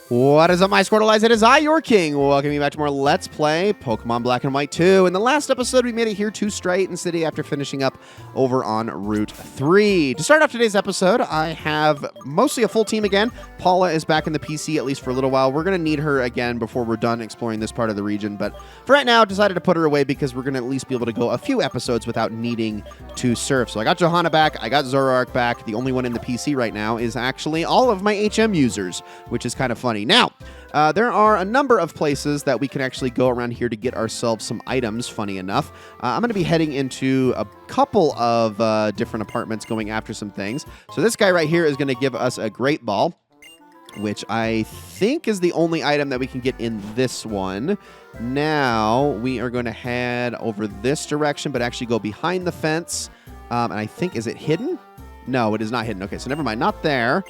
What is up, my Squirtleites? It is I, your king. Welcome you back to more Let's Play Pokemon Black and White 2. In the last episode, we made it here to Striaton City after finishing up over on Route 3. To start off today's episode, I have mostly a full team again. Paula is back in the PC, at least for a little while. We're going to need her again before we're done exploring this part of the region. But for right now, decided to put her away because we're going to at least be able to go a few episodes without needing to surf. So I got Johanna back. I got Zoroark back. The only one in the PC right now is actually all of my HM users, which is kind of funny. Now, there are a number of places that we can actually go around here to get ourselves some items, funny enough. I'm going to be heading into a couple of different apartments going after some things. So this guy right here is going to give us a Great Ball, which I think is the only item that we can get in this one. Now, we are going to head over this direction, but actually go behind the fence. And I think, is it hidden? No, it is not hidden. Okay, so never mind. Not there.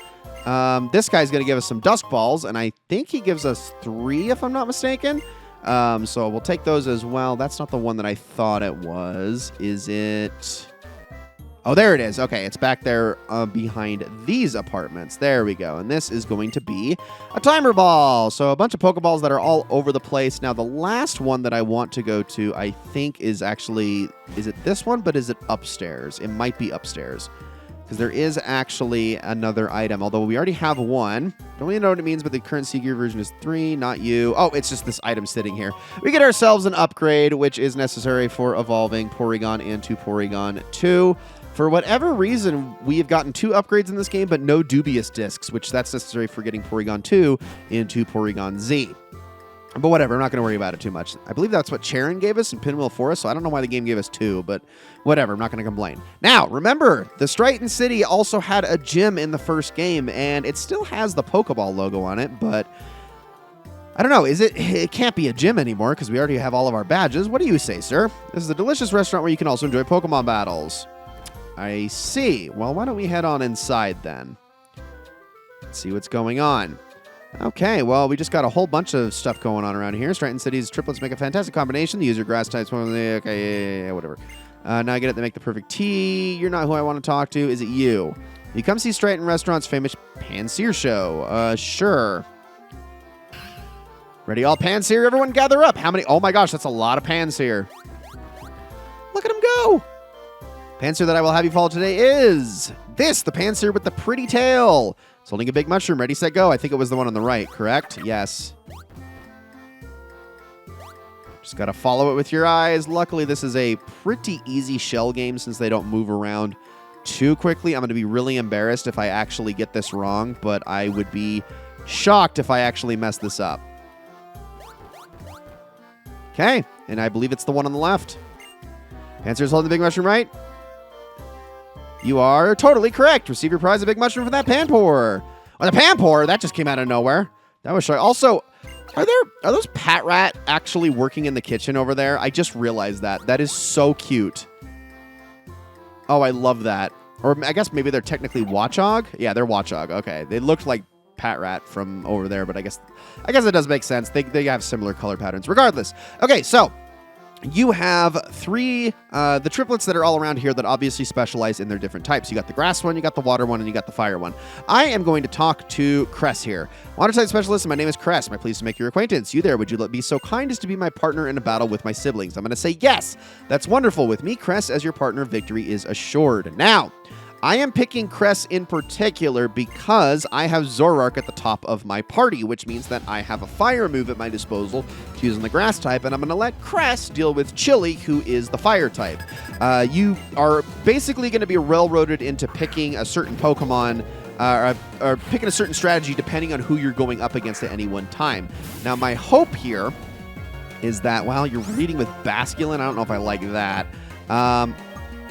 This guy's going to give us some Dusk Balls, and I think he gives us 3, if I'm not mistaken. So we'll take those as well. That's not the one that I thought it was. Is it? Oh, there it is. Okay, it's back there behind these apartments. There we go. And this is going to be a Timer Ball. So a bunch of Pokeballs that are all over the place. Now, the last one that I want to go to, I think, is actually... Is it this one? But is it upstairs? It might be upstairs. Because there is actually another item, although we already have one. Don't really know what it means, but the current Sea-Gear version is 3, not you. Oh, it's just this item sitting here. We get ourselves an upgrade, which is necessary for evolving Porygon into Porygon 2. For whatever reason, we have gotten 2 upgrades in this game, but no Dubious Discs, which that's necessary for getting Porygon 2 into Porygon Z. But whatever, I'm not going to worry about it too much. I believe that's what Charon gave us in Pinwheel Forest, so I don't know why the game gave us 2, but whatever, I'm not going to complain. Now, remember, the Striaton City also had a gym in the first game, and it still has the Pokeball logo on it, but I don't know, it can't be a gym anymore because we already have all of our badges. What do you say, sir? This is a delicious restaurant where you can also enjoy Pokemon battles. I see. Well, why don't we head on inside then? Let's see what's going on. Okay, well, we just got a whole bunch of stuff going on around here. Striaton City's triplets make a fantastic combination. The user grass types, okay, yeah, whatever. Now I get it, they make the perfect tea. You're not who I want to talk to. Is it you? You come see Striaton Restaurant's famous Pansear show. Sure. Ready, all Pansear? Everyone gather up. How many? Oh my gosh, that's a lot of Pansear. Look at him go. Pansear that I will have you follow today is this, the Pansear with the pretty tail. It's holding a big mushroom. Ready, set, go. I think it was the one on the right, correct? Yes. Just got to follow it with your eyes. Luckily, this is a pretty easy shell game since they don't move around too quickly. I'm going to be really embarrassed if I actually get this wrong, but I would be shocked if I actually mess this up. Okay, and I believe it's the one on the left. Pansear's holding the big mushroom, right? You are totally correct. Receive your prize, a big mushroom for that Panpour. Oh, the Panpour, that just came out of nowhere. That was shy. Also, are those Pat Rat actually working in the kitchen over there? I just realized that. That is so cute. Oh, I love that. Or I guess maybe they're technically Watchog. Yeah, they're Watchog. Okay, they looked like Pat Rat from over there, but I guess it does make sense. They have similar color patterns. Regardless. Okay, so you have 3, the triplets that are all around here that obviously specialize in their different types. You got the grass one, you got the water one, and you got the fire one. I am going to talk to Cress here. Water type specialist, and my name is Cress. Am I pleased to make your acquaintance? You there, would you be so kind as to be my partner in a battle with my siblings? I'm going to say yes. That's wonderful. With me, Cress, as your partner, victory is assured. Now, I am picking Cress in particular because I have Zoroark at the top of my party, which means that I have a fire move at my disposal to use on the grass type, and I'm going to let Cress deal with Chili, who is the fire type. You are basically going to be railroaded into picking a certain Pokemon, or picking a certain strategy depending on who you're going up against at any one time. Now, my hope here is that, well, you're leading with Basculin. I don't know if I like that.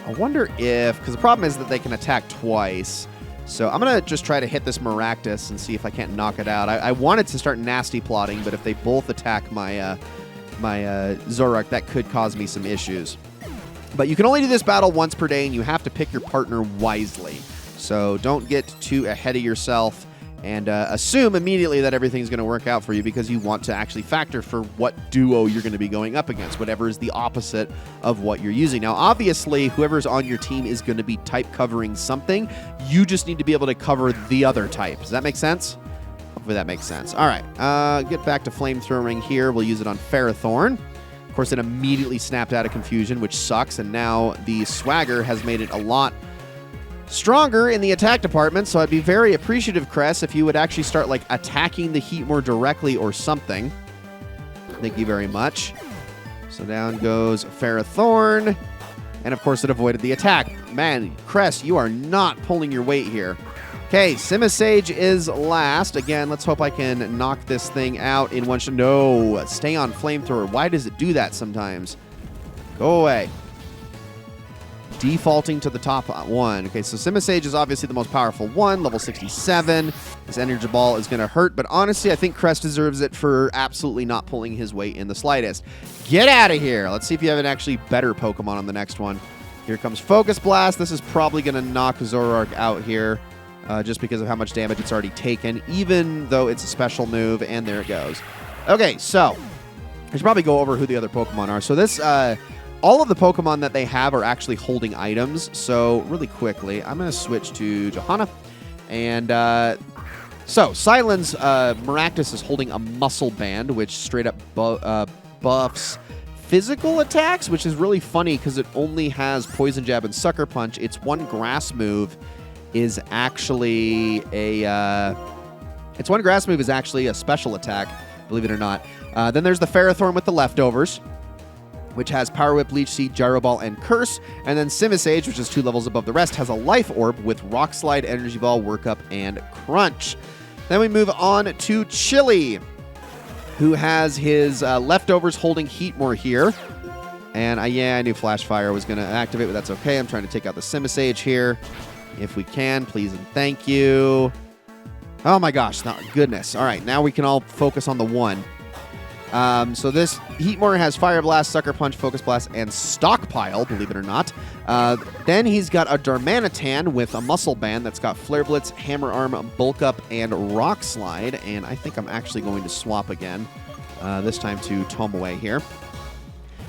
I wonder if... Because the problem is that they can attack twice. So I'm going to just try to hit this Maractus and see if I can't knock it out. I wanted to start nasty plotting, but if they both attack my Zoroark, that could cause me some issues. But you can only do this battle once per day, and you have to pick your partner wisely. So don't get too ahead of yourself and assume immediately that everything's going to work out for you, because you want to actually factor for what duo you're going to be going up against, whatever is the opposite of what you're using. Now, obviously, whoever's on your team is going to be type covering something. You just need to be able to cover the other type. Does that make sense? Hopefully that makes sense. All right, get back to flamethrowing here. We'll use it on Ferrothorn. Of course, it immediately snapped out of confusion, which sucks, and now the swagger has made it a lot stronger in the attack department, so I'd be very appreciative, Cress, if you would actually start, like, attacking the heat more directly or something. Thank you very much. So down goes Ferrothorn, and of course it avoided the attack. Man, Cress, you are not pulling your weight here. Okay, Simisage is last. Again, let's hope I can knock this thing out in one shot. No, stay on Flamethrower. Why does it do that sometimes? Go away. Defaulting to the top one. Okay, so Simisage is obviously the most powerful one, level 67. This Energy Ball is going to hurt, but honestly, I think Crest deserves it for absolutely not pulling his weight in the slightest. Get out of here. Let's see if you have an actually better Pokemon on the next one. Here comes Focus Blast. This is probably going to knock Zoroark out here. Just because of how much damage it's already taken, even though it's a special move, and there it goes. Okay, so I should probably go over who the other Pokemon are. So this, all of the Pokemon that they have are actually holding items. So really quickly, I'm going to switch to Johanna. And so Silence Maractus is holding a Muscle Band, which straight up buffs physical attacks, which is really funny because it only has Poison Jab and Sucker Punch. Its one grass move is actually a special attack, believe it or not. Then there's the Ferrothorn with the leftovers, which has Power Whip, Leech Seed, Gyro Ball, and Curse. And then Simisage, which is 2 levels above the rest, has a Life Orb with Rock Slide, Energy Ball, Work Up, and Crunch. Then we move on to Chili, who has his leftovers holding Heatmore here. And yeah, I knew Flash Fire was going to activate, but that's okay. I'm trying to take out the Simisage here. If we can, please and thank you. Oh my gosh, goodness. All right, now we can all focus on the one. So this Heatmore has Fire Blast, Sucker Punch, Focus Blast, and Stockpile, believe it or not. Then he's got a Darmanitan with a Muscle Band that's got Flare Blitz, Hammer Arm, Bulk Up, and Rock Slide. And I think I'm actually going to swap again, this time to Tomoe here.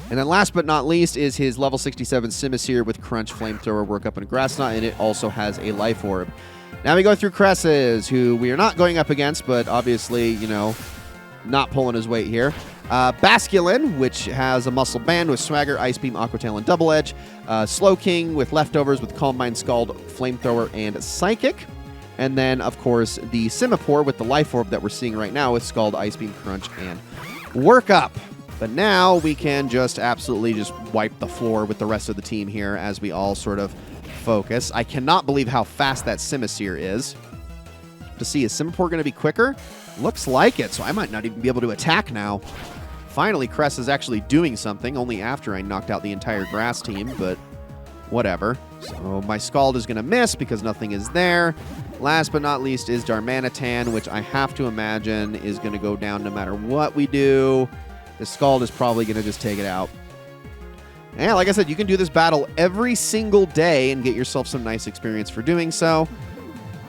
And then last but not least is his level 67 Simisear with Crunch, Flamethrower, Work Up, and Grass Knot, and it also has a Life Orb. Now we go through Cresses, who we are not going up against, but obviously, you know, not pulling his weight here. Basculin, which has a Muscle Band with Swagger, Ice Beam, Aqua Tail, and Double Edge. Slowking with leftovers with Calm Mind, Scald, Flamethrower, and Psychic. And then, of course, the Simipour with the Life Orb that we're seeing right now with Scald, Ice Beam, Crunch, and Work Up. But now we can just absolutely just wipe the floor with the rest of the team here as we all sort of focus. I cannot believe how fast that Simisear is. To see, is Simipour going to be quicker? Looks like it, so I might not even be able to attack now. Finally, Cress is actually doing something, only after I knocked out the entire grass team, but whatever. So my Scald is going to miss because nothing is there. Last but not least is Darmanitan, which I have to imagine is going to go down no matter what we do. The Scald is probably going to just take it out. And like I said, you can do this battle every single day and get yourself some nice experience for doing so.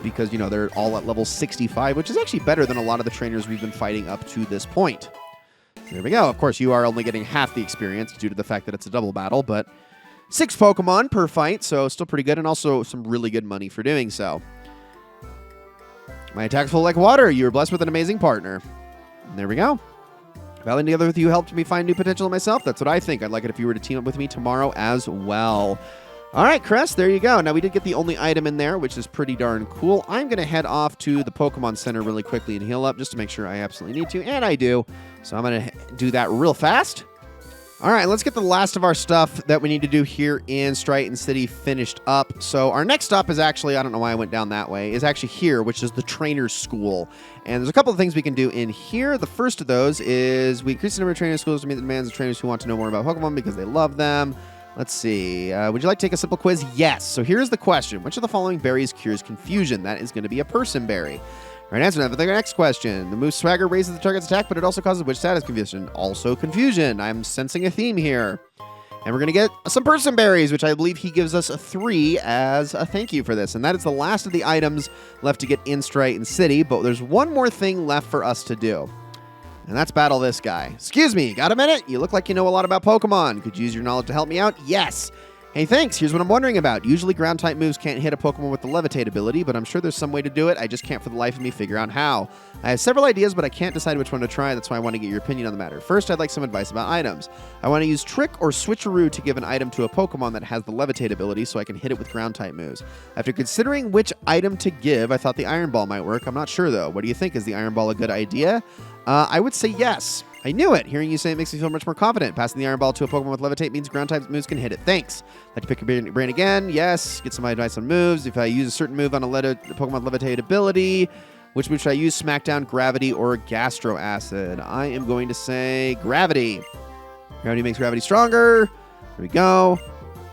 Because, you know, they're all at level 65, which is actually better than a lot of the trainers we've been fighting up to this point. There we go. Of course, you are only getting half the experience due to the fact that it's a double battle, but 6 Pokemon per fight, so still pretty good, and also some really good money for doing so. My attack's full like water. You were blessed with an amazing partner. And there we go. Battling together with you helped me find new potential in myself. That's what I think. I'd like it if you were to team up with me tomorrow as well. All right, Crest, there you go. Now, we did get the only item in there, which is pretty darn cool. I'm going to head off to the Pokemon Center really quickly and heal up just to make sure I absolutely need to, and I do. So I'm going to do that real fast. All right, let's get the last of our stuff that we need to do here in Striaton City finished up. So our next stop is actually, I don't know why I went down that way, is actually here, which is the Trainer's School. And there's a couple of things we can do in here. The first of those is we increase the number of trainer schools to meet the demands of trainers who want to know more about Pokemon because they love them. Let's see. Would you like to take a simple quiz? Yes. So here's the question. Which of the following berries cures confusion? That is going to be a person berry. Right answer now for the next question. The move Swagger raises the target's attack, but it also causes which status confusion? Also confusion. I'm sensing a theme here. And we're going to get some person berries, which I believe he gives us a 3 as a thank you for this. And that is the last of the items left to get in Striaton City, but there's one more thing left for us to do. And that's battle this guy. Excuse me, got a minute? You look like you know a lot about Pokemon. Could you use your knowledge to help me out? Yes. Hey, thanks. Here's what I'm wondering about. Usually ground-type moves can't hit a Pokemon with the Levitate ability, but I'm sure there's some way to do it. I just can't for the life of me figure out how. I have several ideas, but I can't decide which one to try. That's why I want to get your opinion on the matter. First, I'd like some advice about items. I want to use Trick or Switcheroo to give an item to a Pokemon that has the Levitate ability so I can hit it with ground-type moves. After considering which item to give, I thought the Iron Ball might work. I'm not sure, though. What do you think? Is the Iron Ball a good idea? I would say yes. I knew it. Hearing you say it makes me feel much more confident. Passing the Iron Ball to a Pokemon with Levitate means ground-type moves can hit it. Thanks. Like to pick your brain again? Yes. Get some advice on moves. If I use a certain move on a Pokemon with Levitate ability, which move should I use? Smackdown, Gravity, or Gastro Acid? I am going to say Gravity. Gravity makes Gravity stronger. There we go.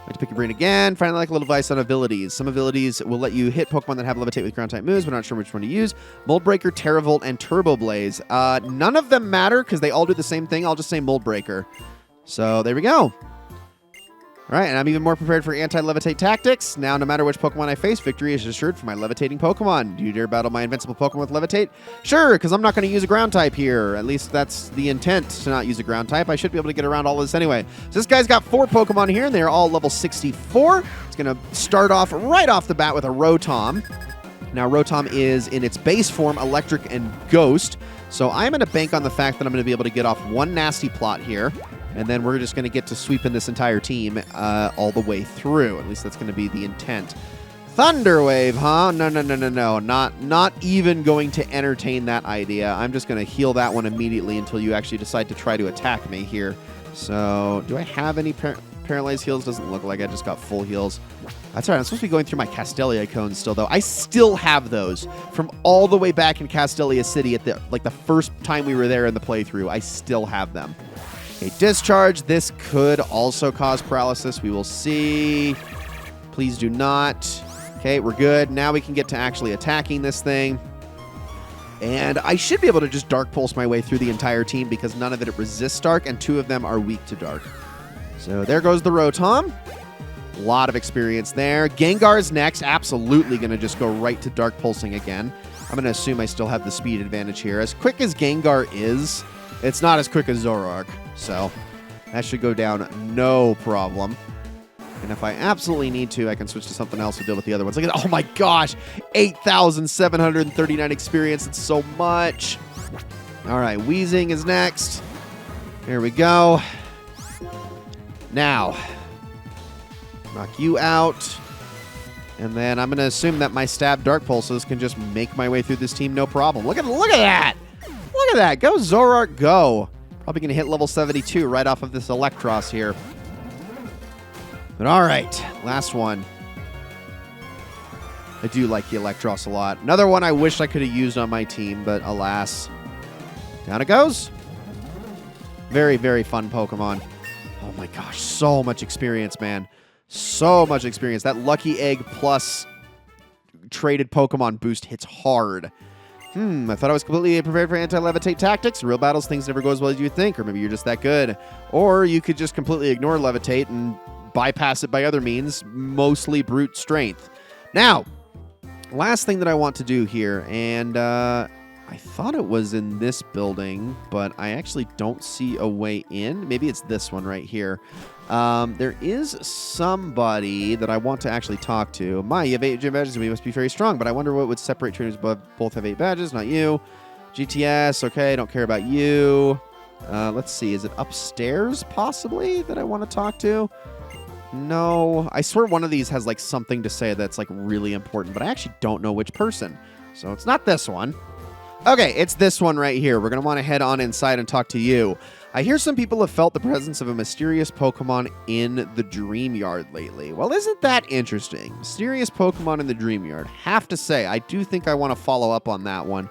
Like to pick your brain again. Finally, like a little advice on abilities. Some abilities will let you hit Pokemon that have Levitate with ground-type moves, but I'm not sure which one to use. Mold Breaker, Terra Volt, and Turbo Blaze. None of them matter because they all do the same thing. I'll just say Mold Breaker. So there we go. All right, and I'm even more prepared for anti-Levitate tactics. Now, no matter which Pokemon I face, victory is assured for my Levitating Pokemon. Do you dare battle my invincible Pokemon with Levitate? Sure, because I'm not going to use a ground type here. At least that's the intent, to not use a ground type. I should be able to get around all this anyway. So this guy's got 4 Pokemon here, and they're all level 64. It's going to start off right off the bat with a Rotom. Now, Rotom is in its base form, Electric and Ghost. So I'm going to bank on the fact that I'm going to be able to get off one nasty plot here. And then we're just going to get to sweeping this entire team all the way through. At least that's going to be the intent. Thunder Wave, huh? No. Not even going to entertain that idea. I'm just going to heal that one immediately until you actually decide to try to attack me here. So, do I have any paralyzed heals? Doesn't look like I just got full heals. That's all right. I'm supposed to be going through my Castelia cones still, though. I still have those from all the way back in Castelia City at the first time we were there in the playthrough. I still have them. Okay, Discharge. This could also cause paralysis. We will see. Please do not. Okay, we're good. Now we can get to actually attacking this thing. And I should be able to just Dark Pulse my way through the entire team because none of it resists Dark, and 2 of them are weak to Dark. So there goes the Rotom. A lot of experience there. Gengar's next. Absolutely going to just go right to Dark Pulsing again. I'm going to assume I still have the speed advantage here. As quick as Gengar is, it's not as quick as Zoroark. So that should go down no problem. And if I absolutely need to, I can switch to something else to deal with the other ones. Look at that. Oh my gosh. 8,739 experience. It's so much. All right. Weezing is next. Here we go. Now, knock you out. And then I'm going to assume that my Stab Dark Pulses can just make my way through this team no problem. Look at that. Look at that. Go, Zoroark, go. Probably going to hit level 72 right off of this Electros here. But all right, last one. I do like the Electros a lot. Another one I wish I could have used on my team, but alas. Down it goes. Very, very fun Pokemon. Oh my gosh, so much experience, man. So much experience. That Lucky Egg plus traded Pokemon boost hits hard. I thought I was completely prepared for anti-Levitate tactics. In real battles, things never go as well as you think, or maybe you're just that good. Or you could just completely ignore Levitate and bypass it by other means, mostly brute strength. Now, last thing that I want to do here, and I thought it was in this building, but I actually don't see a way in. Maybe it's this one right here. There is somebody that I want to actually talk to. You have 8 gym badges, we must be very strong, but I wonder what would separate trainers both have 8 badges, not you. GTS, okay, don't care about you. Let's see, is it upstairs, possibly, that I want to talk to? No, I swear one of these has like something to say that's like really important, but I actually don't know which person. So it's not this one. Okay, it's this one right here. We're going to want to head on inside and talk to you. I hear some people have felt the presence of a mysterious Pokemon in the Dream Yard lately. Well, isn't that interesting? Mysterious Pokemon in the Dream Yard. Have to say, I do think I want to follow up on that one.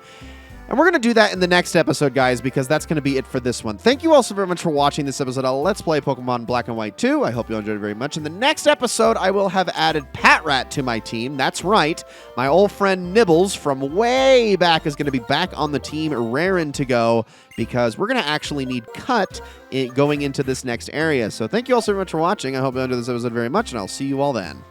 And we're going to do that in the next episode, guys, because that's going to be it for this one. Thank you all so very much for watching this episode of Let's Play Pokemon Black and White 2. I hope you enjoyed it very much. In the next episode, I will have added Patrat to my team. That's right. My old friend Nibbles from way back is going to be back on the team, raring to go, because we're going to actually need Cut going into this next area. So thank you all so much for watching. I hope you enjoyed this episode very much, and I'll see you all then.